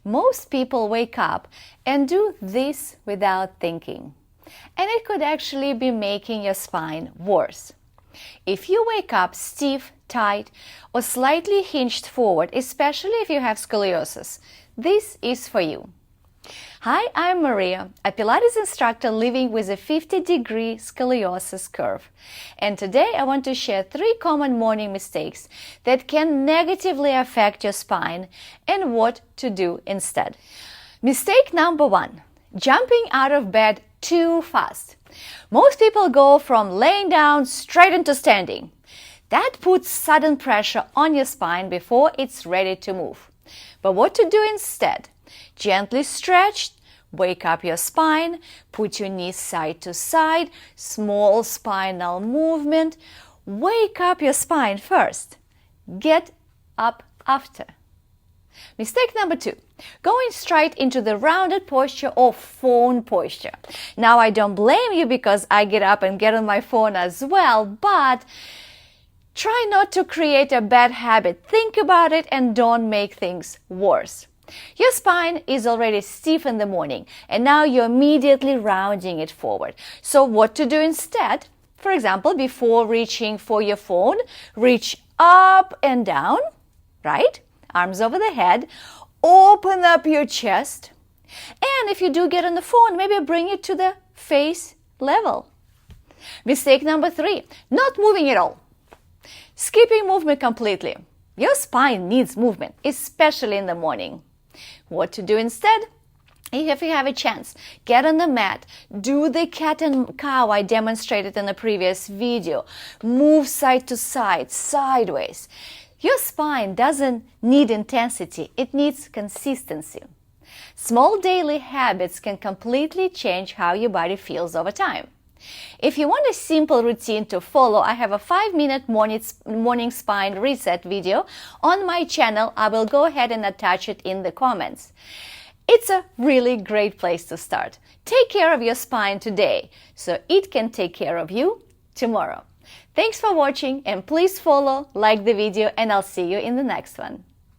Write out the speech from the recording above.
Most people wake up and do this without thinking, and it could actually be making your spine worse. If you wake up stiff, tight, or slightly hinged forward, especially if you have scoliosis, this is for you. Hi, I'm Maria, a Pilates instructor living with a 50-degree scoliosis curve. And today I want to share 3 common morning mistakes that can negatively affect your spine and what to do instead. Mistake number 1, jumping out of bed too fast. Most people go from laying down straight into standing. That puts sudden pressure on your spine before it's ready to move. But what to do instead? Gently stretch, wake up your spine, put your knees side to side, small spinal movement. Wake up your spine first. Get up after. Mistake number 2, going straight into the rounded posture or phone posture. Now, I don't blame you because I get up and get on my phone as well, but try not to create a bad habit. Think about it and don't make things worse. Your spine is already stiff in the morning, and now you're immediately rounding it forward. So what to do instead? For example, before reaching for your phone, reach up and down, right? Arms over the head, open up your chest, and if you do get on the phone, maybe bring it to the face level. Mistake number 3, not moving at all. Skipping movement completely. Your spine needs movement, especially in the morning. What to do instead? If you have a chance, get on the mat, do the cat and cow I demonstrated in the previous video. Move side to side, sideways. Your spine doesn't need intensity, it needs consistency. Small daily habits can completely change how your body feels over time. If you want a simple routine to follow, I have a 5-minute morning spine reset video on my channel. I will go ahead and attach it in the comments. It's a really great place to start. Take care of your spine today so it can take care of you tomorrow. Thanks for watching, and please follow, like the video, and I'll see you in the next one.